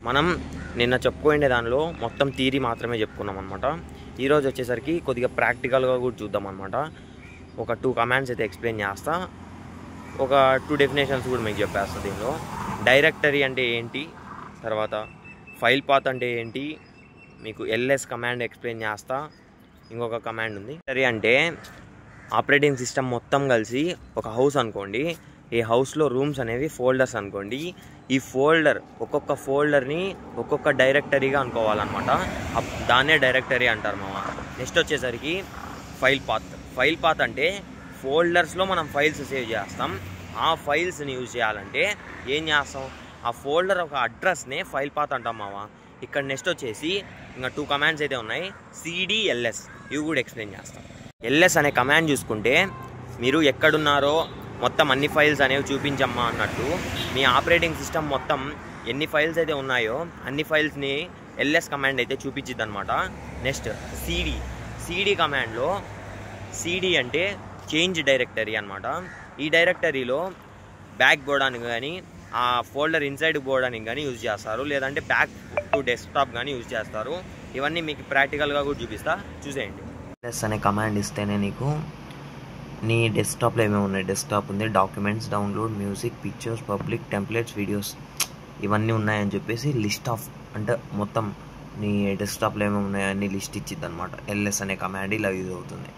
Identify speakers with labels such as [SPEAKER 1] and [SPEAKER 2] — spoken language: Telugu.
[SPEAKER 1] మనం నిన్న చెప్పుకునే దానిలో మొత్తం థియరీ మాత్రమే చెప్పుకున్నాం అనమాట. ఈరోజు వచ్చేసరికి కొద్దిగా ప్రాక్టికల్గా కూడా చూద్దాం అనమాట. ఒక 2 కమాండ్స్ అయితే ఎక్స్ప్లెయిన్ చేస్తా, ఒక 2 డెఫినేషన్స్ కూడా మీకు చెప్పేస్తా. దీనిలో డైరెక్టరీ అంటే ఏంటి, తర్వాత ఫైల్ పాత్ అంటే ఏంటి, మీకు ఎల్ఎస్ కమాండ్ ఎక్స్ప్లెయిన్ చేస్తా. ఇంకొక కమాండ్ ఉంది. డైరెక్టరీ అంటే ఆపరేటింగ్ సిస్టమ్ మొత్తం కలిసి ఒక హౌస్ అనుకోండి. ఈ హౌస్లో రూమ్స్ అనేవి ఫోల్డర్స్ అనుకోండి. ఈ ఫోల్డర్ ఒక్కొక్క ఫోల్డర్ని ఒక్కొక్క డైరెక్టరీగా అనుకోవాలన్నమాట. దాన్నే డైరెక్టరీ అంటారు మామ. నెక్స్ట్ వచ్చేసరికి ఫైల్ పాత్ అంటే ఫోల్డర్స్లో మనం ఫైల్స్ సేవ్ చేస్తాం. ఆ ఫైల్స్ని యూజ్ చేయాలంటే ఏం చేస్తాం, ఆ ఫోల్డర్ ఒక అడ్రస్నే ఫైల్ పాత్ అంటాం మామ. ఇక్కడ నెక్స్ట్ వచ్చేసి ఇంకా 2 కమాండ్స్ అయితే ఉన్నాయి, సిడి ఎల్ఎస్. ఇవి కూడా ఎక్స్ప్లెయిన్ చేస్తాం. ఎల్ఎస్ అనే కమాండ్ చూసుకుంటే మీరు ఎక్కడున్నారో మొత్తం అన్ని ఫైల్స్ అనేవి చూపించమ్మా అన్నట్టు మీ ఆపరేటింగ్ సిస్టమ్ మొత్తం ఎన్ని ఫైల్స్ అయితే ఉన్నాయో అన్ని ఫైల్స్ని ఎల్ఎస్ కమాండ్ అయితే చూపించిద్ది అనమాట. నెక్స్ట్ సిడి కమాండ్లో సిడి అంటే చేంజ్ డైరెక్టరీ అనమాట. ఈ డైరెక్టరీలో బ్యాక్ పోవడానికి కానీ ఆ ఫోల్డర్ ఇన్సైడ్ పోవడానికి కానీ యూజ్ చేస్తారు, లేదంటే బ్యాక్ టు డెస్క్టాప్ కానీ యూజ్ చేస్తారు. ఇవన్నీ మీకు ప్రాక్టికల్గా కూడా చూపిస్తా, చూసేయండి.
[SPEAKER 2] ఎల్ఎస్ అనే కమాండ్ ఇస్తేనే నీకు నీ డెస్క్టాప్లో ఏమేమి ఉన్నాయి, డెస్క్టాప్ ఉంది, documents, download, music, pictures, public, templates, videos ఇవన్నీ ఉన్నాయని చెప్పేసి లిస్ట్ ఆఫ్ అంటే మొత్తం నీ డెస్క్టాప్లో ఏమేమి ఉన్నాయో అన్ని లిస్ట్ ఇచ్చిద్ది అనమాట. ఎల్ఎస్ అనే కమాండ్ ఇలా యూజ్ అవుతుంది.